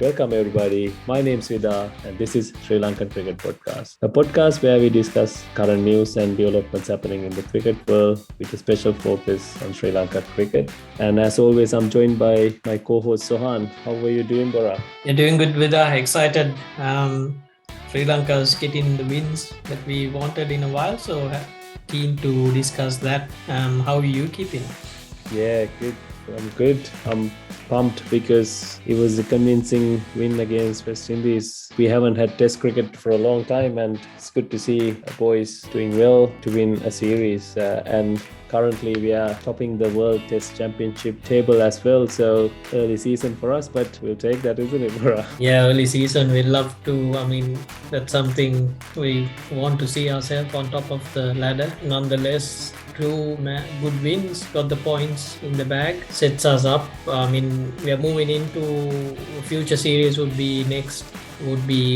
Welcome everybody. My name is Vida and this is Sri Lankan Cricket Podcast, a podcast where we discuss current news and developments happening in the cricket world with a special focus on Sri Lanka cricket. And as always, I'm joined by my co-host Sohan. How are you doing, Bora? You're doing good, Vida. Excited. Sri Lanka's getting the wins that we wanted in a while, so keen to discuss that. How are you keeping? Yeah, good. I'm good. I'm pumped because it was a convincing win against West Indies. We haven't had Test cricket for a long time, and it's good to see boys doing well to win a series. And currently, we are topping the World Test Championship table as well. So early season for us, but we'll take that, isn't it, Bora? Yeah, early season. We'd love to. I mean, that's something we want to see ourselves on top of the ladder. Nonetheless, two good wins, got the points in the bag, sets us up. I mean, we are moving into future series would be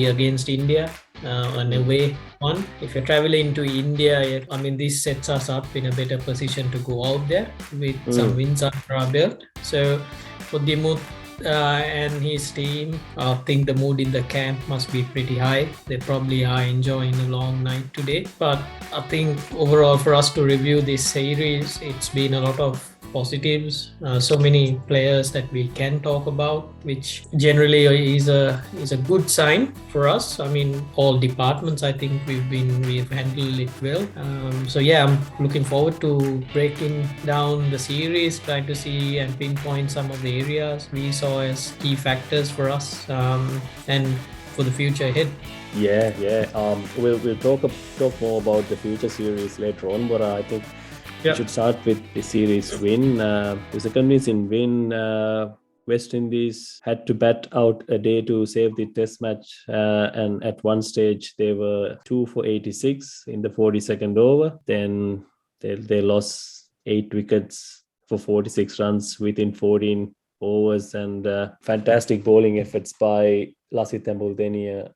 against India, an away one. If you're traveling to India, I mean, this sets us up in a better position to go out there with some wins under our belt. So for Dimuth and his team, I think the mood in the camp must be pretty high. They probably are enjoying a long night today. But I think overall for us to review this series, it's been a lot of positives, so many players that we can talk about, which generally is a good sign for us. I mean, all departments, I think we've handled it well. So yeah, I'm looking forward to breaking down the series, trying to see and pinpoint some of the areas we saw as key factors for us and for the future ahead. Yeah. We'll talk more about the future series later on, but I think we should start with the series win. It was a convincing win. West Indies had to bat out a day to save the test match. And at one stage, they were 2 for 86 in the 42nd over. Then they lost 8 wickets for 46 runs within 14 overs. And fantastic bowling efforts by Lasith Ambudeniya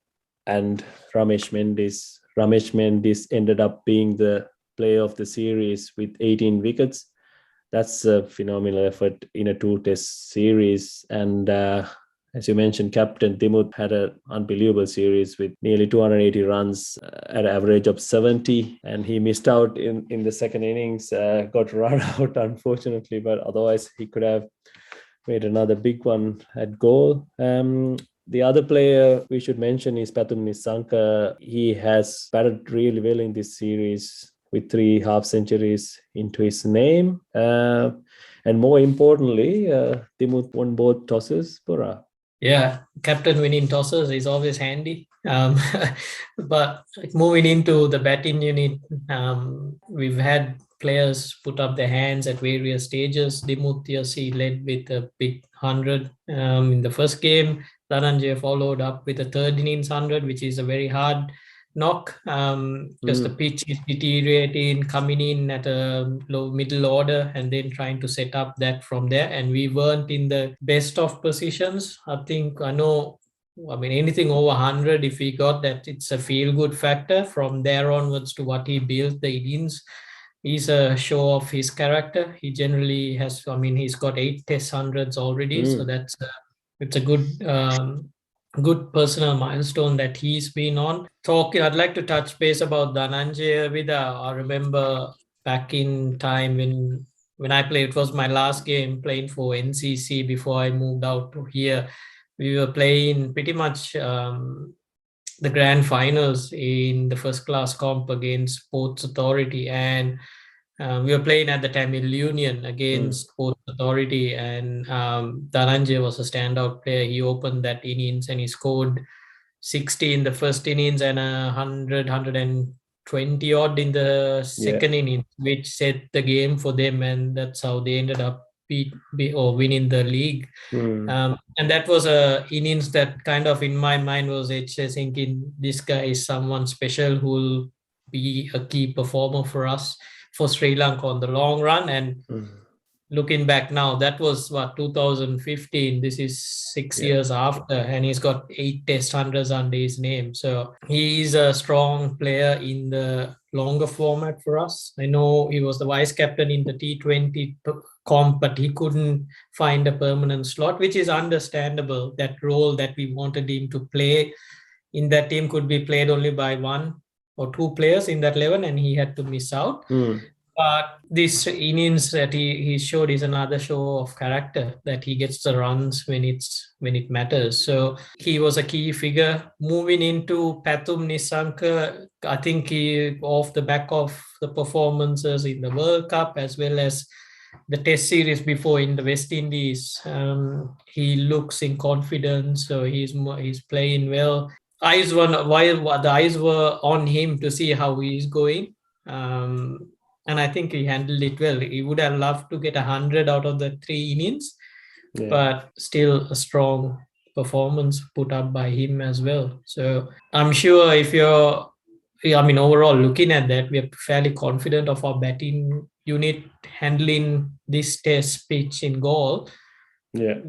and Ramesh Mendis. Ramesh Mendis ended up being the player of the series with 18 wickets. That's a phenomenal effort in a 2-test series. And as you mentioned, Captain Dimuth had an unbelievable series with nearly 280 runs at an average of 70. And he missed out in the second innings, got run out, unfortunately, but otherwise he could have made another big one at goal. The other player we should mention is Pathum Nissanka. He has batted really well in this series, with 3 half centuries into his name. And more importantly, Dimuth won both tosses, Bora. Yeah, captain winning tosses is always handy. But moving into the batting unit, we've had players put up their hands at various stages. Dimuth led with a big 100 in the first game. Dhananjaya followed up with a third innings 100, which is a very hard knock because the pitch is deteriorating, coming in at a low middle order and then trying to set up that from there. And we weren't in the best of positions. I mean, anything over 100, if we got that, it's a feel-good factor. From there onwards to what he built, the innings is a show of his character. He generally has, I mean, he's got 8 test hundreds already. So it's a good personal milestone that he's been on. I'd like to touch base about Dhananjaya Vida. I remember back in time when I played, it was my last game playing for NCC before I moved out to here. We were playing pretty much the grand finals in the first class comp against Sports Authority, and we were playing at the Tamil Union against Sports Authority, and Dhananjaya was a standout player. He opened that innings and he scored 60 in the first innings and 120 odd in the second innings, which set the game for them, and that's how they ended up winning the league. And that was a innings that kind of in my mind was thinking this guy is someone special who will be a key performer for us, for Sri Lanka on the long run. And looking back now, that was 2015. This is 6 years after, and he's got 8 test hundreds under his name. So he is a strong player in the longer format for us. I know he was the vice captain in the T20 comp, but he couldn't find a permanent slot, which is understandable. That role that we wanted him to play in that team could be played only by one or two players in that 11, and he had to miss out. But this innings that he showed is another show of character, that he gets the runs when it matters. So he was a key figure. Moving into Pathum Nissanka, I think he, off the back of the performances in the World Cup as well as the Test series before in the West Indies, he looks in confidence. So he's playing well. The eyes were on him to see how he's going. And I think he handled it well. He would have loved to get 100 out of the 3 innings, but still a strong performance put up by him as well. So I'm sure overall looking at that, we're fairly confident of our batting unit handling this test pitch in Galle. Yeah.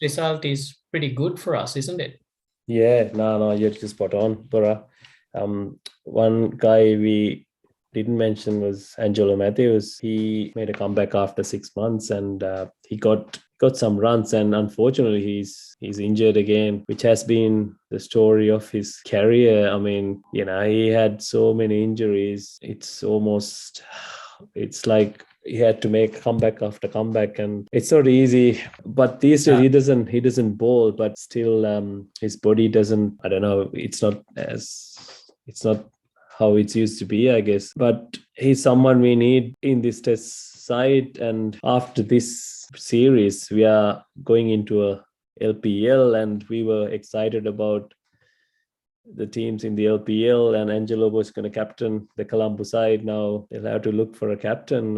Result is pretty good for us, isn't it? Yeah, no, you're just spot on, Bora. One guy we didn't mention was Angelo Matthews. He made a comeback after 6 months, and he got some runs, and unfortunately he's injured again, which has been the story of his career. I mean, he had so many injuries. It's like he had to make comeback after comeback, and it's not easy. But these days he doesn't bowl, but still his body doesn't, I don't know, it's not how it used to be, I guess. But he's someone we need in this test side. And after this series, we are going into a LPL, and we were excited about the teams in the LPL, and Angelo was going to captain the Colombo side. Now they'll have to look for a captain.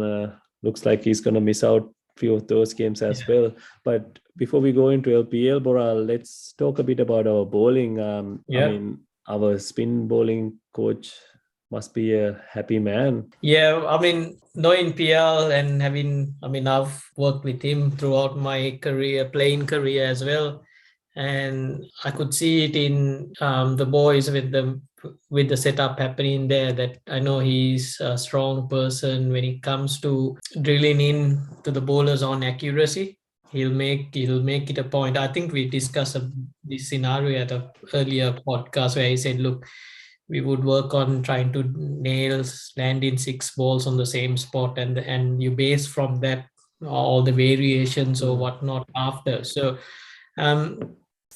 Looks like he's going to miss out a few of those games as well. But before we go into LPL, Bora, let's talk a bit about our bowling. I mean, our spin bowling coach must be a happy man. Yeah, I mean, knowing PL and I've worked with him throughout my playing career as well. And I could see it in the boys with the setup happening there, that I know he's a strong person when it comes to drilling in to the bowlers on accuracy. He'll make it a point. I think we discussed this scenario at an earlier podcast where he said, look, we would work on trying to land in 6 balls on the same spot, and you base from that all the variations or whatnot after. So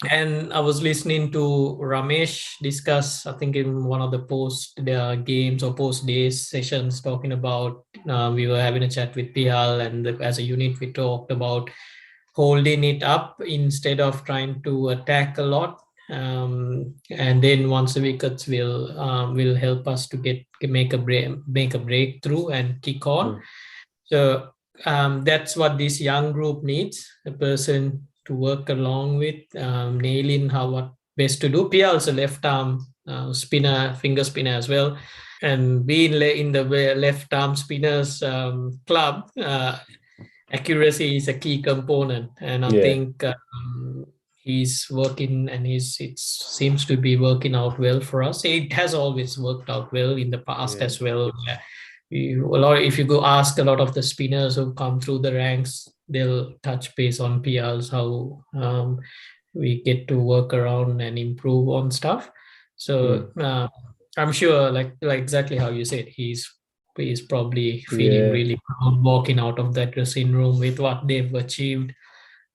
and I was listening to Ramesh discuss, I think in one of the post games or post days sessions, talking about, we were having a chat with Pihal, and as a unit we talked about holding it up instead of trying to attack a lot. And then once the wickets will help us to make a breakthrough and kick on. So that's what this young group needs, a person to work along with, nailing what best to do. Pia also left arm finger spinner as well, and being in the left arm spinners club, accuracy is a key component, and I think he's working, and it seems to be working out well for us. It has always worked out well in the past as well. If you go ask a lot of the spinners who come through the ranks, they'll touch base on PLs, how we get to work around and improve on stuff. So I'm sure, like exactly how you said, he's probably feeling really proud walking out of that dressing room with what they've achieved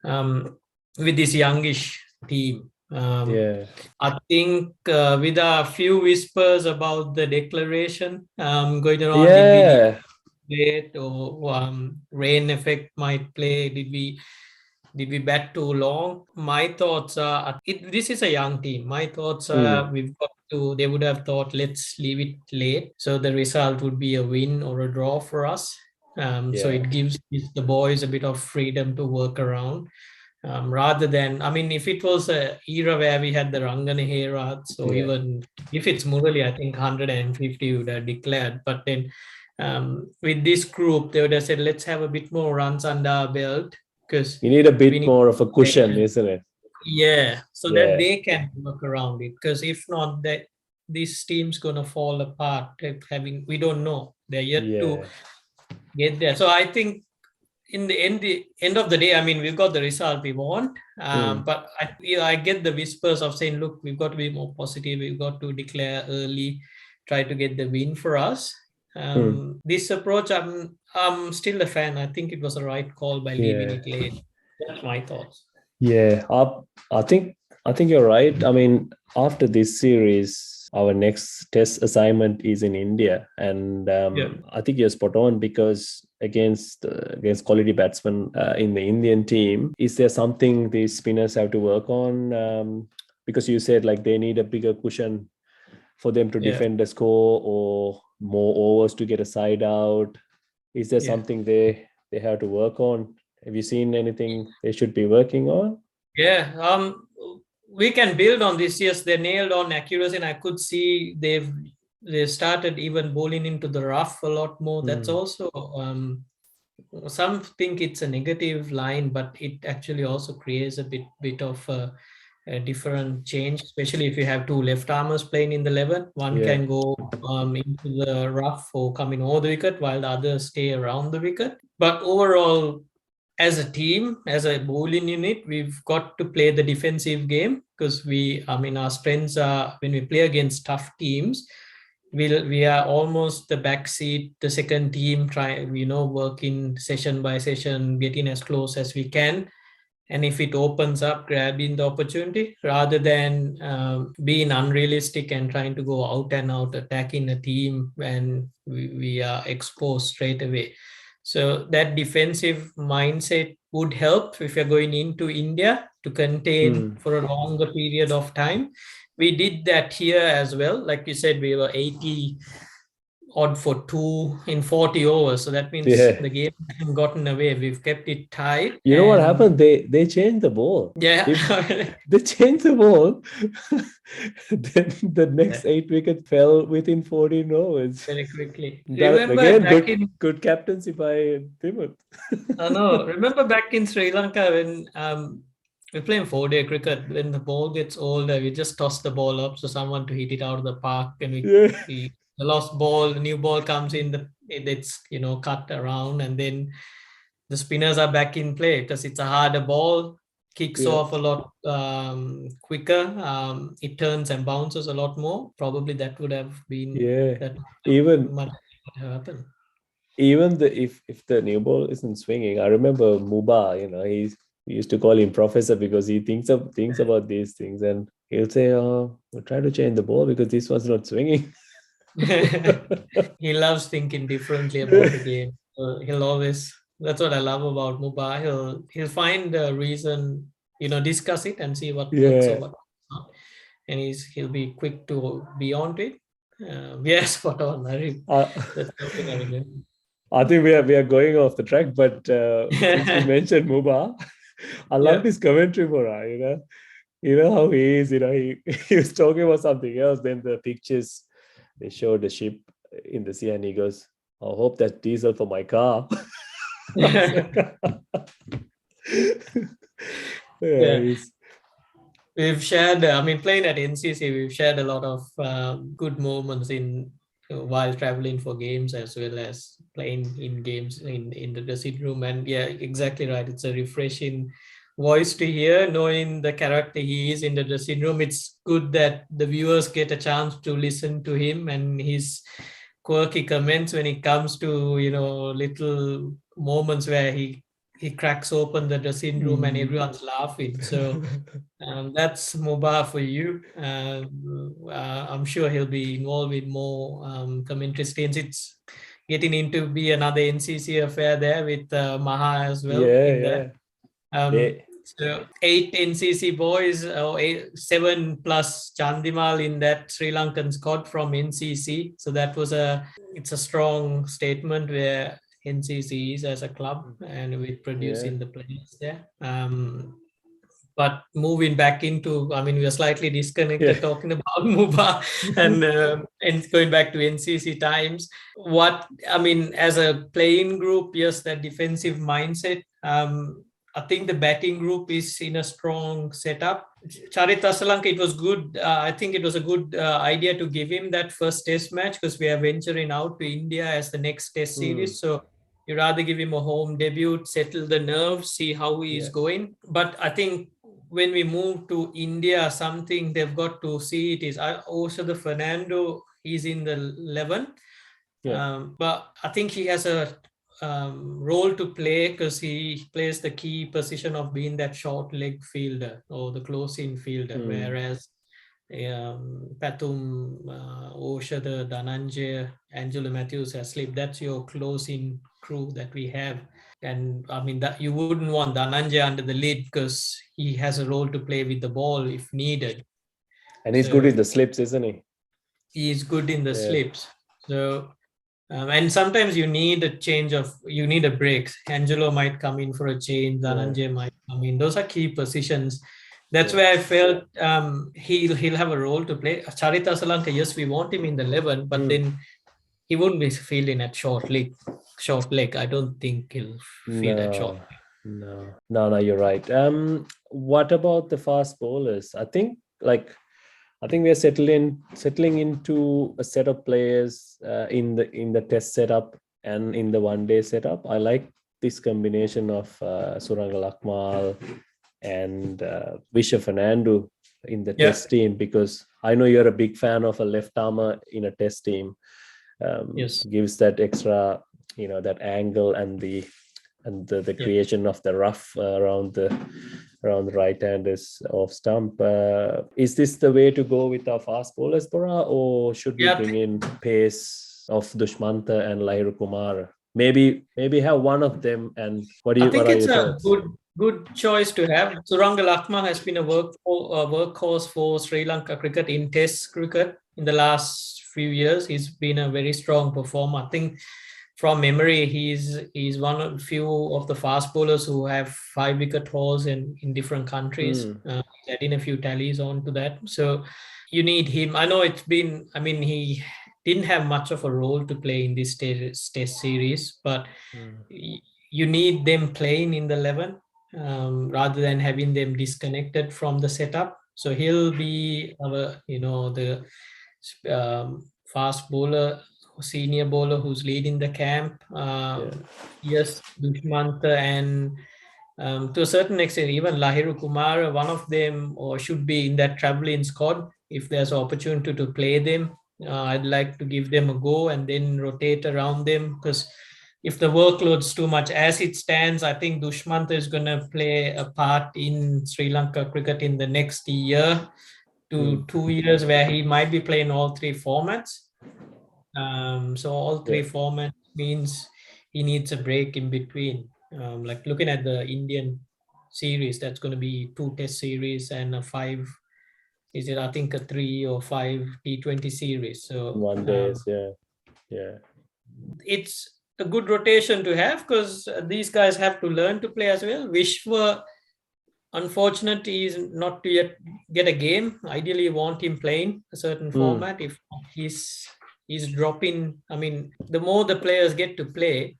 with this youngish team. I think with a few whispers about the declaration going around, did we wait, or rain effect might play? Did we bat too long? My thoughts are, this is a young team. My thoughts are, they would have thought, let's leave it late, so the result would be a win or a draw for us. So it gives the boys a bit of freedom to work around. Rather than, if it was an era where we had the Rangana Herats, or even if it's Murali, I think 150 would have declared. But then with this group, they would have said, let's have a bit more runs under our belt, because you need a bit more of a cushion, isn't it? Yeah, so that they can work around it. Because if not, that this team's gonna fall apart. We don't know. They're yet to Yeah. get there. So I think in the end of the day, I mean, we've got the result we want, but I get the whispers of saying, look, we've got to be more positive. We've got to declare early, try to get the win for us. This approach, I'm still a fan. I think it was a right call by leaving Yeah. it late. That's my thoughts. Yeah. I think you're right. I mean, after this series, our next test assignment is in India, and Yeah. I think you're spot on, because against quality batsmen in the Indian team, is there something the spinners have to work on? Because you said like they need a bigger cushion for them to Yeah. defend the score, or more overs to get a side out. Is there Yeah. something they have to work on? Have you seen anything they should be working on? Yeah, we can build on this. Yes, they nailed on accuracy, and I could see they started even bowling into the rough a lot more. That's also some think it's a negative line, but it actually also creates a bit of a different change, especially if you have two left armers playing in the 11. One Yeah. can go into the rough or coming over the wicket, while the others stay around the wicket. But overall, as a team, as a bowling unit, we've got to play the defensive game, because our strengths are when we play against tough teams, we are almost the backseat, the second team, working session by session, getting as close as we can. And if it opens up, grabbing the opportunity rather than being unrealistic and trying to go out and out attacking a team when we are exposed straight away. So that defensive mindset would help if you're going into India to contain for a longer period of time. We did that here as well. Like you said, we were 80 odd for 2 in 40 overs. So that means Yeah. the game hasn't gotten away. We've kept it tight. You know what And happened? They changed the ball. yeah, They changed the ball. Then the next 8 wicket fell within 14 overs. very quickly. That Remember again, back in good captaincy by Timoth. no, remember back in Sri Lanka when we're playing 4-day cricket, when the ball gets older, we just toss the ball up so someone to hit it out of the park, and Yeah. the lost ball, the new ball comes in, it's cut around, and then the spinners are back in play because it's a harder ball, kicks Yeah. off a lot quicker, it turns and bounces a lot more. Probably that would have been that Even much happen. even if the new ball isn't swinging, I remember Muba. We used to call him Professor because he thinks about these things, and he'll say, "Oh, we'll try to change the ball because this one's not swinging." He loves thinking differently about the game. So he'll always. That's what I love about Muba. He'll find a reason, discuss it and see what works or Yeah. what not, and he'll be quick to be on to it. Yes, spot on. That's something I remember. I think we are going off the track, but since we mentioned Muba, I love Yeah. this commentary for her. You know how he is. He was talking about something else. Then the pictures they showed the ship in the sea, and he goes, "I hope that's diesel for my car." Yeah. He's We've shared, playing at NCC, we've shared a lot of good moments while traveling for games, as well as playing in games in the dressing room. And yeah, exactly right. It's a refreshing voice to hear, knowing the character he is in the dressing room. It's good that the viewers get a chance to listen to him and his quirky comments when it comes to, little moments where he cracks open the dressing room and everyone's laughing. So that's Muba for you. I'm sure he'll be involved with more commentary stints. It's getting into be another NCC affair there with Maha as well in there. they, So 8 NCC boys, or 7 plus Chandimal in that Sri Lankan squad from NCC. So it's a strong statement where NCC is as a club and with producing the players there. But moving back into, we are slightly disconnected talking about Muba and going back to NCC times. As a playing group, yes, that defensive mindset. I think the batting group is in a strong setup. Charita Sri Lanka, it was good. I think it was a good idea to give him that first test match because we are venturing out to India as the next test series. So you rather give him a home debut, settle the nerves, see how he is going. But I think when we move to India, something they've got to see it is also the Fernando, he's in the 11. But I think he has a role to play because he plays the key position of being that short leg fielder or the close in fielder, whereas Pathum, Oshada, Dhananjaya, Angelo Matthews has slipped. That's your close in crew that we have. And I mean that you wouldn't want Dhananjaya under the lid because he has a role to play with the ball if needed. And he's good in the slips, isn't he? He is good in the slips. So and sometimes you need a break. Angelo might come in for a change. Dhananjaya might come in. Those are key positions. That's where I felt he'll have a role to play. Charita Sri Lanka, yes, we want him in the 11, but then he wouldn't be fielding at short leg. I don't think he'll field at short leg. No, you're right. What about the fast bowlers? I think we are settling into a set of players in the test setup and in the one-day setup. I like this combination of Suranga Lakmal and Visha Fernando in the test team, because I know you're a big fan of a left armer in a test team. Gives that extra, that angle and the creation of the rough around the right-handers off stump. Is this the way to go with our fast bowlers, Bora, or should we bring in pace of Dushmantha and Lahiru Kumar? Maybe have one of them. And what are your thoughts? Good choice to have. Suranga Lakmal has been a workhorse for Sri Lanka cricket in Test cricket in the last few years. He's been a very strong performer. I think from memory, he's one of few of the fast bowlers who have 5-wicket hauls in different countries. He's adding a few tallies onto that. So you need him. I know he didn't have much of a role to play in this test series, but you need them playing in the 11 rather than having them disconnected from the setup. So he'll be the fast bowler, senior bowler who's leading the camp. Yes, Dushmantha and to a certain extent, even Lahiru Kumar, one of them or should be in that travelling squad. If there's an opportunity to play them, I'd like to give them a go and then rotate around them, because if the workload's too much as it stands, I think Dushmantha is going to play a part in Sri Lanka cricket in the next year to 2 years, where he might be playing all 3 formats. So all 3 formats means he needs a break in between. Like looking at the Indian series, that's going to be 2 test series and a 5, I think a 3 or 5 T20 series. So one day, it's a good rotation to have, because these guys have to learn to play as well. Vishwa, unfortunately, is not to yet get a game. Ideally, you want him playing a certain format. If he's dropping, the more the players get to play,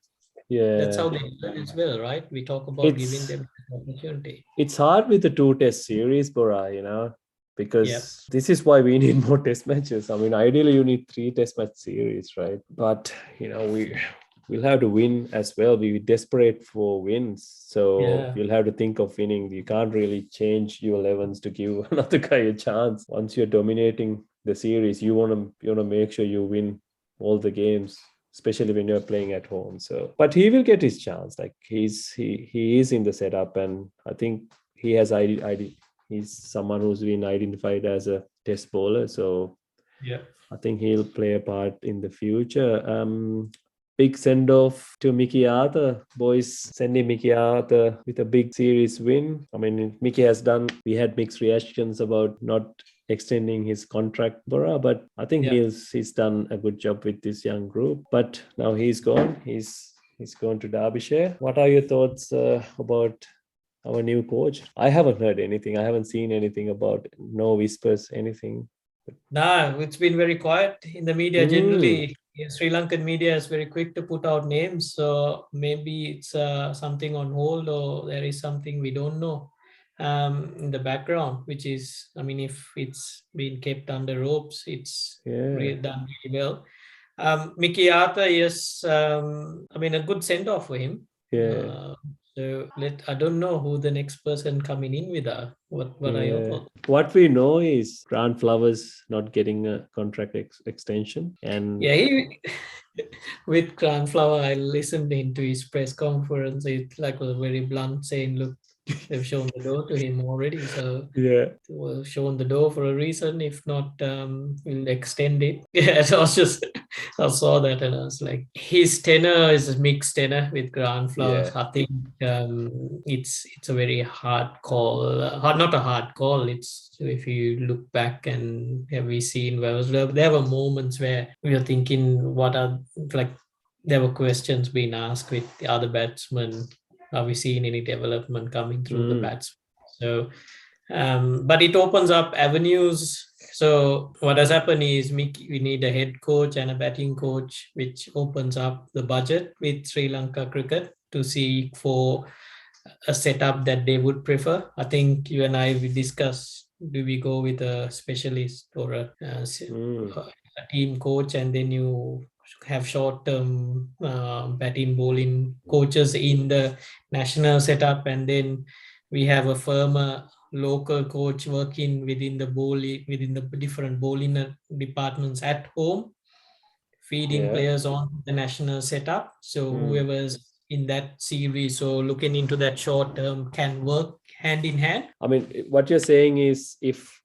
that's how they learn as well, right? We talk about giving them an opportunity. It's hard with the 2 test series, Bora, because this is why we need more test matches. Ideally you need 3 test match series, right? But we'll have to win as well. We're desperate for wins, so you'll have to think of winning. You can't really change your 11s to give another guy a chance. Once you're dominating the series, you want to make sure you win all the games, especially when you're playing at home. So, but he will get his chance. Like he is in the setup, and I think he has he's someone who's been identified as a test bowler. So I think he'll play a part in the future. Big send off to Mickey Arthur. Boys sending Mickey Arthur with a big series win. Mickey we had mixed reactions about not extending his contract, Bora, but I think he's done a good job with this young group. But now he's gone. He's gone to Derbyshire. What are your thoughts about our new coach? I haven't heard anything. I haven't seen anything about, no whispers, anything. Nah, it's been very quiet in the media generally. Sri Lankan media is very quick to put out names, so maybe it's something on hold, or there is something we don't know in the background, which is, I mean, if it's been kept under ropes, it's done really well. Mickey Arthur, yes, I mean, a good send off for him. So I don't know who the next person coming in with what are your thoughts? What we know is Grant Flowers not getting a contract extension, and with Cranflower, I listened into his press conference. It like was very blunt, saying, "Look, they've shown the door to him already, so we'll shown the door for a reason. If not, we'll extend it." Yeah, so I saw that and I was like, his tenor is a mixed tenor with Grand Flowers. I think it's a very hard call. Not a hard call. It's if you look back and have we seen there were moments where we were thinking, what are like there were questions being asked with the other batsmen. Are we seeing any development coming through the bats? So, but it opens up avenues. So what has happened is we need a head coach and a batting coach, which opens up the budget with Sri Lanka cricket to seek for a setup that they would prefer. I think you and I we discussed, do we go with a specialist or a team coach, and then you have short-term batting bowling coaches in the national setup, and then we have a firmer local coach working within the different bowling departments at home, feeding players on the national setup. So whoever's in that series, so looking into that short term, can work hand in hand. I mean, what you're saying is if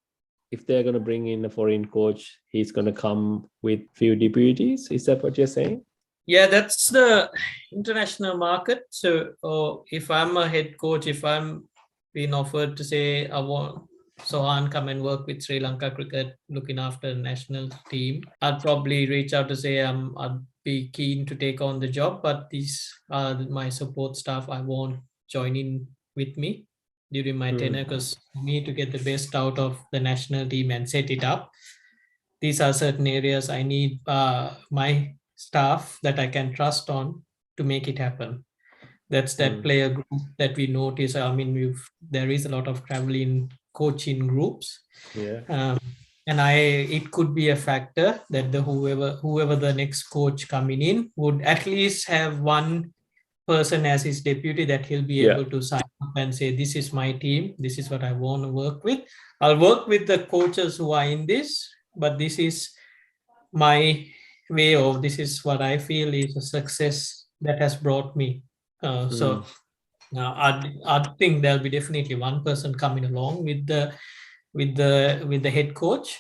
they're going to bring in a foreign coach, he's going to come with few deputies. Is that what you're saying? Yeah, that's the international market. So if I'm a head coach, if I'm being offered to say I want Sohan come and work with Sri Lanka cricket, looking after the national team, I'd probably reach out to say I'd be keen to take on the job, but these are my support staff I want joining with me during my tenure, because for me to get the best out of the national team and set it up, these are certain areas I need my staff that I can trust on to make it happen. That's that player group that we notice. I mean, there is a lot of traveling coaching groups, and it could be a factor that whoever the next coach coming in would at least have one person as his deputy that he'll be able to sign up and say, this is my team, this is what I want to work with. I'll work with the coaches who are in this, but this is my way of, this is what I feel is a success that has brought me. So I think there'll be definitely one person coming along with the head coach.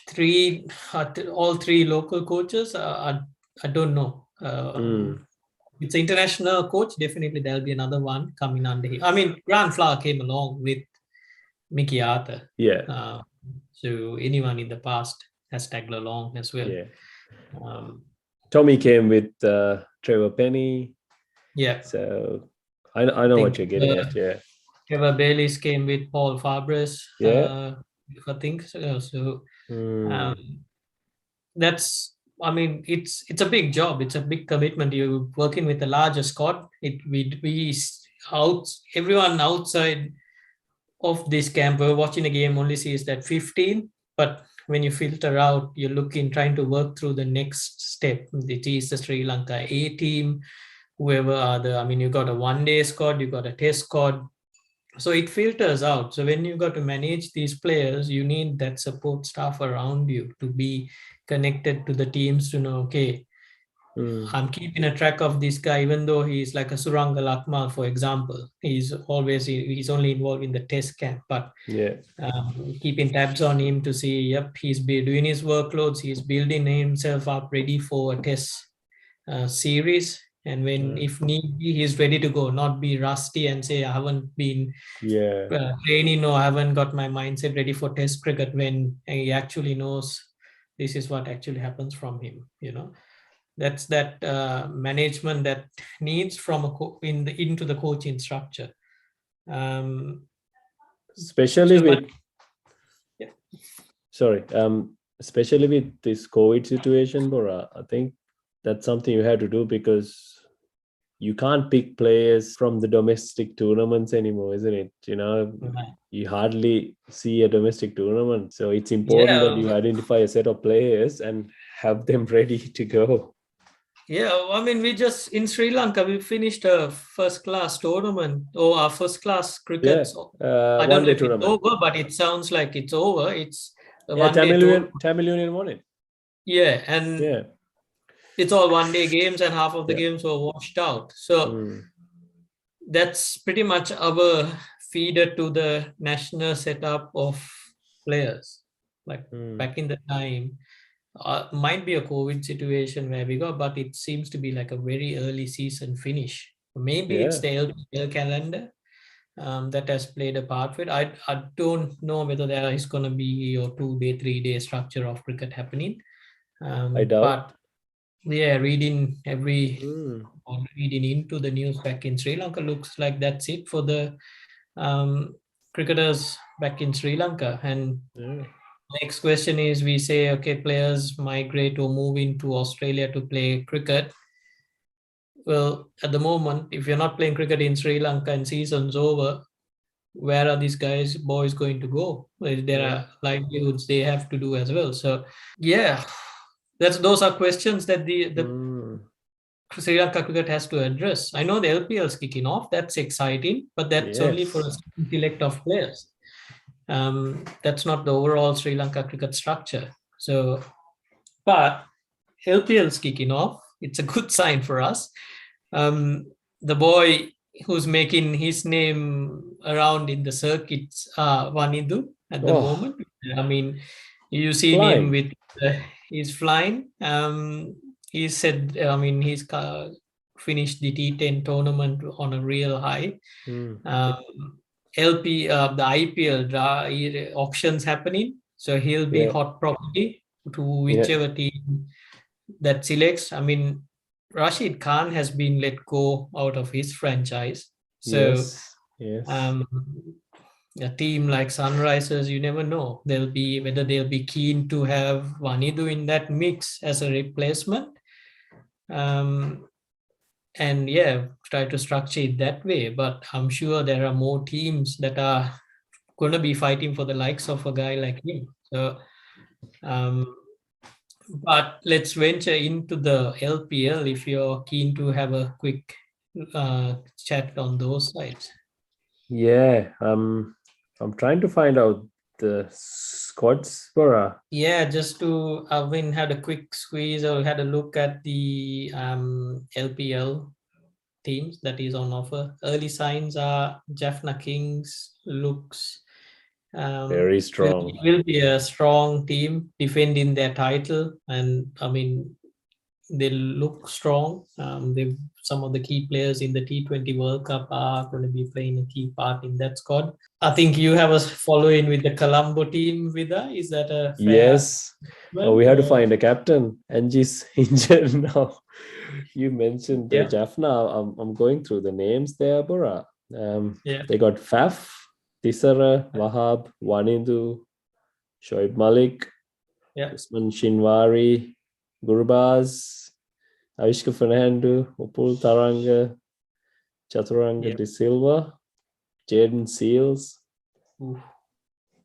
All three local coaches. I don't know. It's an international coach. Definitely there'll be another one coming under him. I mean, Grant Flower came along with Mickey Arthur. So anyone in the past has tagged along as well. Tommy came with Trevor Penny. Yeah. So I know what you're getting at. Trevor Bayliss came with Paul Fabres. I think so. So that's, I mean, it's a big job. It's a big commitment. You're working with a larger squad. Everyone outside of this camp, we're watching a game, only sees that 15, but when you filter out, you're trying to work through the next step. It is the Sri Lanka A team, whoever you got a one-day squad, you got a test squad. So it filters out. So when you got to manage these players, you need that support staff around you to be connected to the teams to know, okay, I'm keeping a track of this guy, even though he's like a Surangal Akmal, for example. He's only involved in the test camp, but keeping tabs on him to see, yep, he's doing his workloads, he's building himself up ready for a test series. And when, if need be, he's ready to go, not be rusty and say, I haven't been training or I haven't got my mindset ready for test cricket, when he actually knows this is what actually happens from him, That's that management that needs from into the coaching structure. Especially with especially with this COVID situation, Bora, I think that's something you have to do, because you can't pick players from the domestic tournaments anymore, isn't it? You hardly see a domestic tournament. So it's important that you identify a set of players and have them ready to go. Yeah, I mean, we just in Sri Lanka, we finished a first class tournament or our first class cricket. I don't know if it's over, but it sounds like it's over. It's a one-day tournament. Tamil Union won it. Yeah, and it's all one-day games, and half of the games were washed out. So that's pretty much our feeder to the national setup of players. Like back in the time, might be a COVID situation where we got, but it seems to be like a very early season finish. Maybe it's the LPL calendar that has played a part with. I don't know whether there is going to be a 2-day, 3-day structure of cricket happening. I doubt. But reading into the news back in Sri Lanka, looks like that's it for the cricketers back in Sri Lanka. And next question is, we say, okay, players migrate or move into Australia to play cricket. Well, at the moment, if you're not playing cricket in Sri Lanka and season's over, where are these boys going to go? There are livelihoods they have to do as well. So, those are questions that the Sri Lanka cricket has to address. I know the LPL is kicking off. That's exciting, but that's only for a select of players. That's not the overall Sri Lanka cricket structure. So, but LPL is kicking off. It's a good sign for us. The boy who's making his name around in the circuits, Vanidu, at the moment. I mean, you see him with he's flying. He said, I mean, he's finished the T10 tournament on a real high. LP, the IPL auctions happening, so he'll be hot property to whichever team that selects. I mean, Rashid Khan has been let go out of his franchise, so a team like Sunrisers, you never know whether they'll be keen to have Vanidu in that mix as a replacement. And try to structure it that way. But I'm sure there are more teams that are going to be fighting for the likes of a guy like him. So, but let's venture into the LPL if you're keen to have a quick chat on those sides. Yeah, I'm trying to find out the squads for just to had a quick squeeze or had a look at the LPL teams that is on offer. Early signs are Jaffna Kings looks very strong. Will be a strong team defending their title, and I mean they look strong. Some of the key players in the T20 World Cup are going to be playing a key part in that squad. I think you have us following with the Colombo team, Vida. Is that a fair? Yes. We have to find a captain. Angie's injured now. You mentioned Jaffna. I'm going through the names there, Bora. They got Faf, Tisara, Wahab, Wanindu, Shoaib Malik, Usman Shinwari, Gurbaz, Avishka Fernando, Upul Taranga, Chaturanga De Silva, Jaden Seals.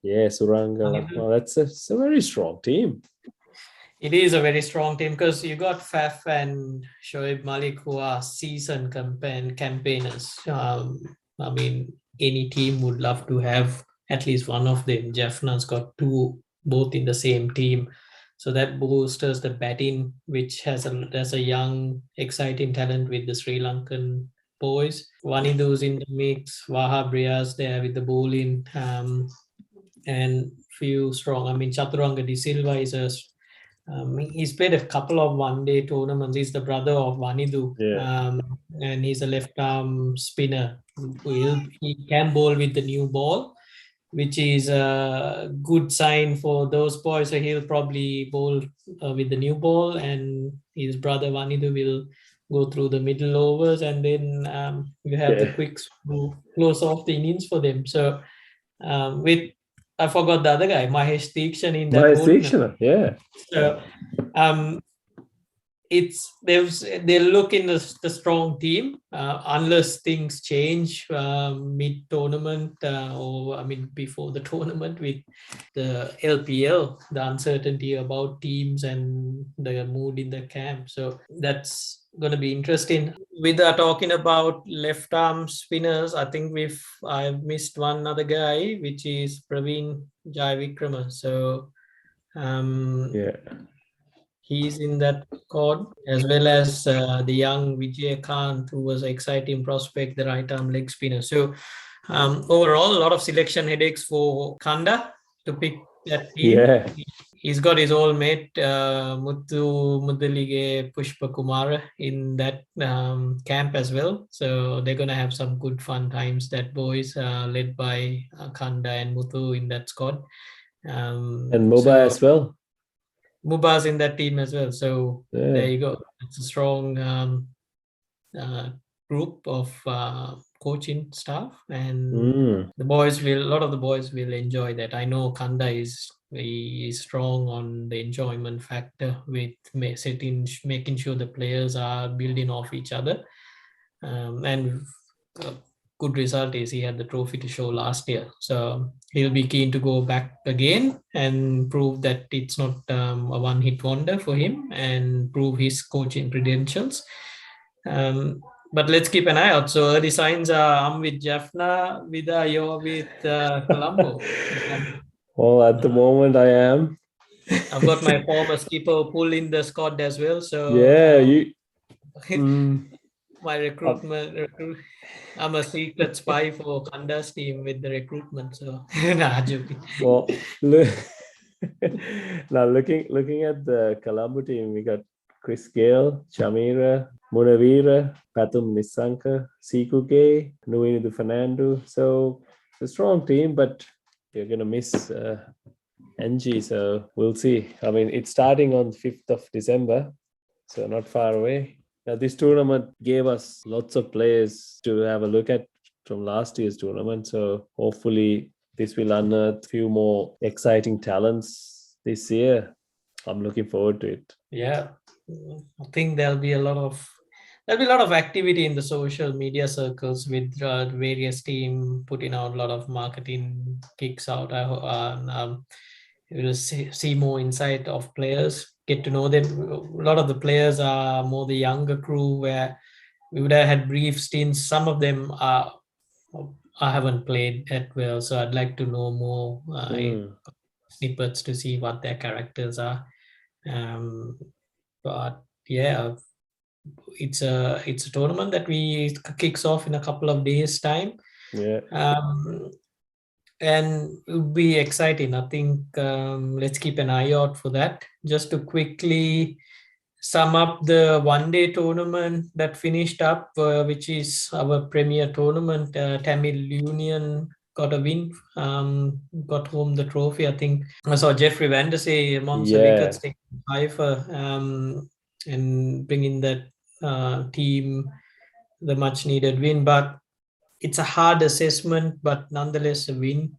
Suranga. Well, that's a very strong team. It is a very strong team because you got Faf and Shoaib Malik who are seasoned campaigners. I mean, any team would love to have at least one of them. Jaffna's got two, both in the same team. So that bolsters the batting, which has a young, exciting talent with the Sri Lankan boys. Vanidu's in the mix, Wahab Riaz there with the bowling, and few strong. I mean, Chaturanga De Silva is he's played a couple of one-day tournaments. He's the brother of Vanidu, and he's a left-arm spinner. He can bowl with the new ball, which is a good sign for those boys. So he'll probably bowl with the new ball, and his brother Vanidu will go through the middle overs, and then you have the quicks to close off the innings for them. So I forgot the other guy, Mahesh Deekshan in that Mahesh Deekshan, So they look in the strong team unless things change mid tournament or I mean before the tournament with the LPL, the uncertainty about teams and the mood in the camp. So that's going to be interesting. With talking about left arm spinners, I think I've missed one other guy, which is Praveen Jaivikrama. So Yeah. he's in that squad, as well as the young Vijay Kant, who was an exciting prospect, the right arm leg spinner. So overall, a lot of selection headaches for Kanda to pick that team. Yeah. He's got his old mate Muthu Mudalige Pushpa Kumara in that camp as well. So they're going to have some good fun times. That boys led by Kanda and Muthu in that squad. And Mobile So as well. Muba's in that team as well. So there Yeah. you go. It's a strong group of coaching staff, and a lot of the boys will enjoy that. I know Kanda is strong on the enjoyment factor with making sure the players are building off each other. And a good result is he had the trophy to show last year. So he'll be keen to go back again and prove that it's not a one-hit wonder for him and prove his coaching credentials. But let's keep an eye out. So early signs are I'm with Jaffna, Vida, you're with Colombo. Well, at the moment, I am. I've got my former skipper Pull in the squad as well. Yeah, So you. my I'm a secret spy for Kanda's team with the recruitment. So nah, joking. Well, look, now looking at the Colombo team, we got Chris Gale, Chamira, Munavira, Patum Nisanka, Sikuke, Nuinu Fernando. So it's a strong team, but you're gonna miss NG. So we'll see. I mean, it's starting on 5th of December, so not far away. Now, this tournament gave us lots of players to have a look at from last year's tournament. So hopefully this will unearth a few more exciting talents this year. I'm looking forward to it. Yeah, I think there'll be a lot of activity in the social media circles with various team putting out a lot of marketing kicks out. We'll see more insight of players, get to know them. A lot of the players are more the younger crew where we would have had brief stints. Some of them I haven't played that well, so I'd like to know more snippets to see what their characters are. But yeah, it's a tournament that we kicks off in a couple of days' time. Yeah. And it will be exciting. I think let's keep an eye out for that. Just to quickly sum up the one-day tournament that finished up, which is our premier tournament. Tamil Union got a win, got home the trophy. I think I saw Jeffrey Vandersay amongst the wickets taking five and bringing that team the much-needed win. But it's a hard assessment, but nonetheless a win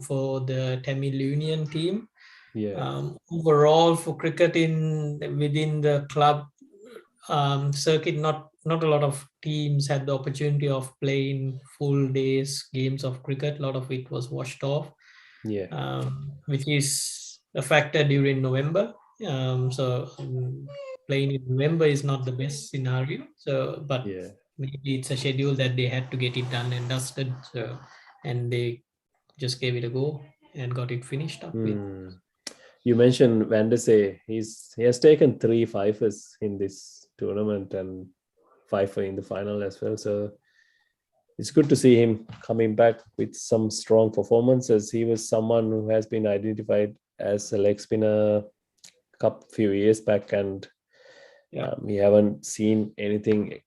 for the Tamil Union team. Yeah. Overall, for cricket within the club circuit, not a lot of teams had the opportunity of playing full days games of cricket. A lot of it was washed off. Yeah. Which is a factor during November. So playing in November is not the best scenario. So, but Yeah. maybe it's a schedule that they had to get it done and dusted. So, and they just gave it a go and got it finished up with. You mentioned Vandersay. He has taken 3 fifers in this tournament and fifer in the final as well. So it's good to see him coming back with some strong performances. He was someone who has been identified as a leg spinner a few years back, and we haven't seen anything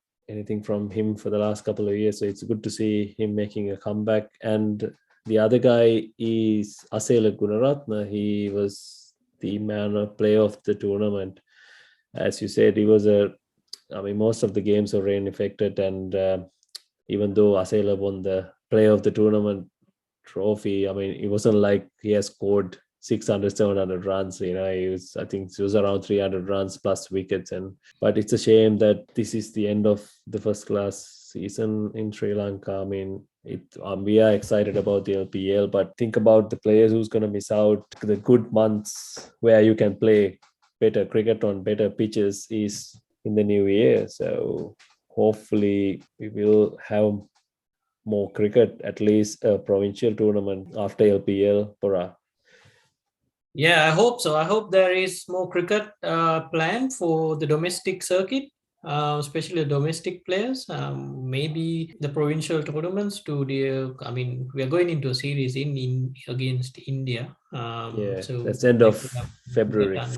from him for the last couple of years. So it's good to see him making a comeback. And the other guy is Asela Gunaratne. He was the player of the tournament. As you said, he was most of the games were rain affected, and even though Asela won the player of the tournament trophy, I mean, it wasn't like he has scored 600, 700 runs. I think it was around 300 runs plus wickets. But it's a shame that this is the end of the first class season in Sri Lanka. I mean, we are excited about the LPL, but think about the players who's going to miss out. The good months where you can play better cricket on better pitches is in the new year. So hopefully we will have more cricket, at least a provincial tournament after LPL for us. Yeah, I hope so. I hope there is more cricket planned for the domestic circuit, especially domestic players. Maybe the provincial tournaments I mean, we are going into a series in against India. So that's end of like to have cricket February. done.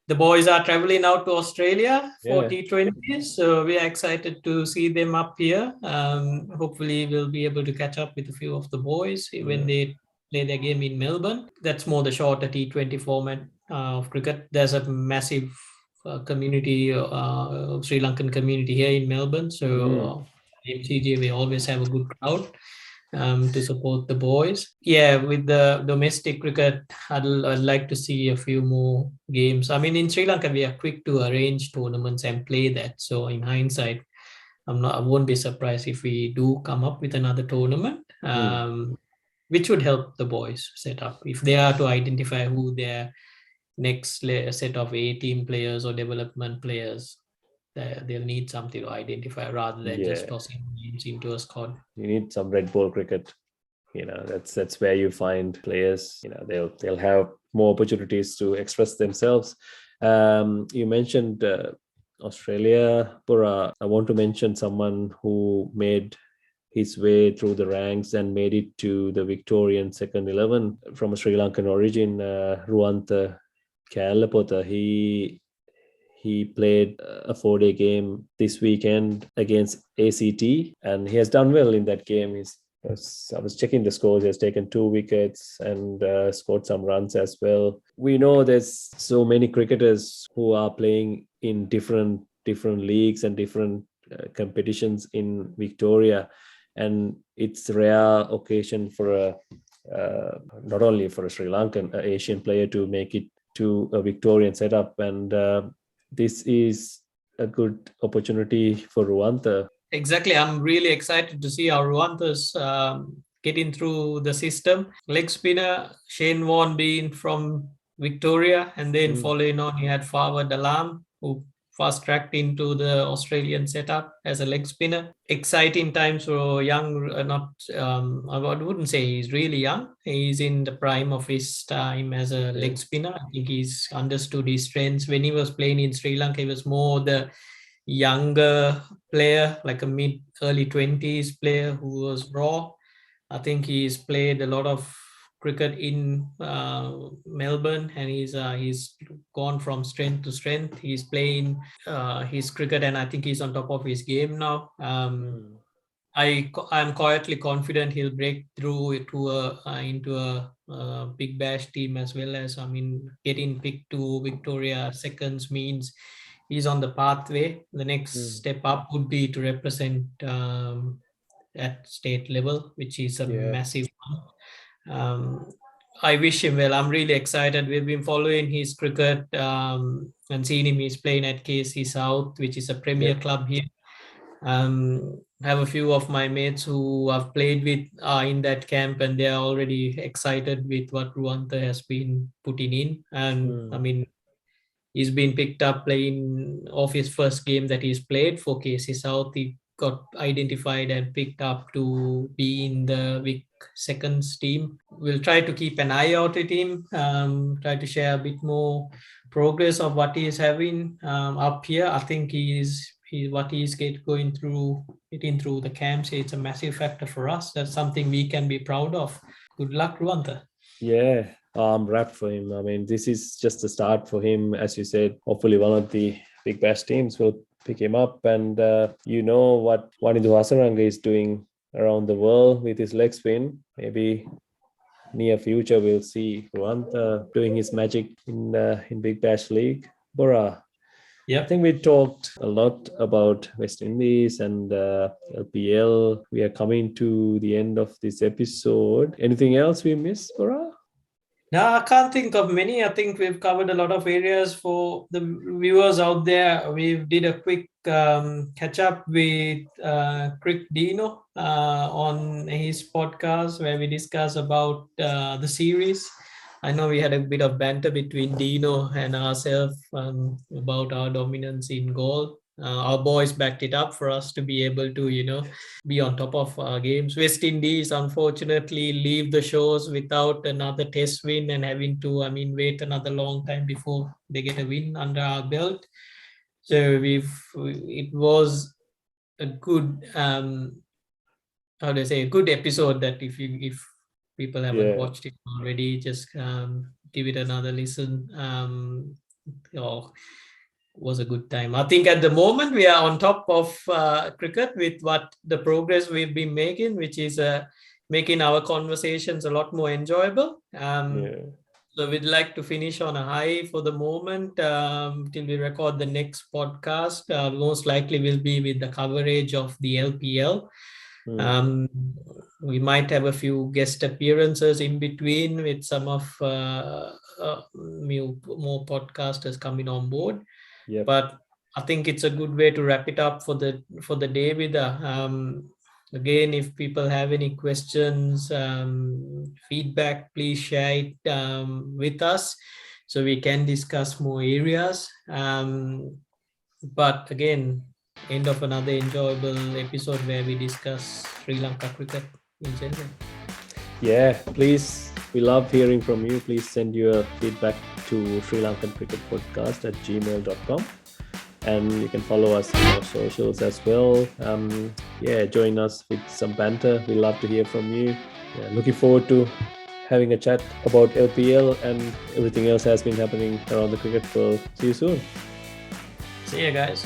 The boys are traveling out to Australia for Yeah. T20s, so we are excited to see them up here. Hopefully, we'll be able to catch up with a few of the boys when they play their game in Melbourne. That's more the shorter T20 format of cricket. There's a massive community, Sri Lankan community here in Melbourne, so MCG we always have a good crowd to support the boys. Yeah, with the domestic cricket, I'd like to see a few more games. I mean, in Sri Lanka, we are quick to arrange tournaments and play that. So in hindsight, I won't be surprised if we do come up with another tournament, which would help the boys set up if they are to identify who their next set of A-team players or development players. They'll need something to identify rather than just tossing names into a squad. You need some red ball cricket. That's where you find players. They'll have more opportunities to express themselves. You mentioned Australia, Pura. I want to mention someone who made his way through the ranks and made it to the Victorian second 11 from a Sri Lankan origin, Ruwantha Kellapotha. He played a 4-day game this weekend against ACT, and he has done well in that game. I was checking the scores. He has taken 2 wickets and scored some runs as well. We know there's so many cricketers who are playing in different leagues and different competitions in Victoria, and it's a rare occasion for not only for a Sri Lankan Asian player to make it to a Victorian setup, and this is a good opportunity for Ruwantha. Exactly. I'm really excited to see how Ruwantha's getting through the system. Leg spinner, Shane Warne being from Victoria, and then following on, he had Fawad Alam, who fast-tracked into the Australian setup as a leg spinner. Exciting times for young, I wouldn't say he's really young. He's in the prime of his time as a leg spinner. I think he's understood his strengths. When he was playing in Sri Lanka, he was more the younger player, like a mid-early 20s player who was raw. I think he's played a lot of cricket in Melbourne, and he's gone from strength to strength. He's playing his cricket, and I think he's on top of his game now. I'm quietly confident he'll break through into a Big Bash team as well. As I mean, getting picked to Victoria seconds means he's on the pathway. The next step up would be to represent at state level, which is a massive one. I wish him well. I'm really excited. We've been following his cricket and seeing him. He's playing at KC South, which is a premier club here. Have a few of my mates who I've played with in that camp, and they're already excited with what Ruwantha has been putting in. And I mean, he's been picked up playing off his first game that he's played for KC South. He got identified and picked up to be in the Vic seconds team. We'll try to keep an eye out at him, try to share a bit more progress of what he is having up here. I think what he's getting through the camps, it's a massive factor for us. That's something we can be proud of. Good luck, Ruwantha. Yeah, I'm wrapped for him. I mean, this is just the start for him. As you said, hopefully one of the Big Bash teams will pick him up. And you know what Windies Hasaranga is doing around the world with his leg spin. Maybe near future we'll see Ruwantha doing his magic in Big Bash League. Bora, I think we talked a lot about West Indies and LPL. We are coming to the end of this episode. Anything else we missed, Bora? No, I can't think of many. I think we've covered a lot of areas for the viewers out there. We did a quick catch up with Crick Dino on his podcast where we discuss about the series. I know we had a bit of banter between Dino and ourselves about our dominance in goal. Our boys backed it up for us to be able to, be on top of our games. West Indies, unfortunately, leave the shores without another test win and having to, wait another long time before they get a win under our belt. So it was a good, how do I say, a good episode that if people haven't Yeah, watched it already, just give it another listen. Or was a good time. I think at the moment we are on top of cricket with what the progress we've been making, which is making our conversations a lot more enjoyable. yeah, So we'd like to finish on a high for the moment till we record the next podcast. Most likely will be with the coverage of the LPL. mm, Um, we might have a few guest appearances in between with some of more podcasters coming on board. yep, But I think it's a good way to wrap it up for the day with again, if people have any questions, feedback, please share it with us so we can discuss more areas. But again, end of another enjoyable episode where we discuss Sri Lanka cricket in general. yeah. Please, we love hearing from you. Please send your feedback to srilankancricketpodcast@gmail.com. And you can follow us on our socials as well. Yeah, join us with some banter. We love to hear from you. Yeah, looking forward to having a chat about LPL and everything else has been happening around the cricket world. See you soon. See you guys.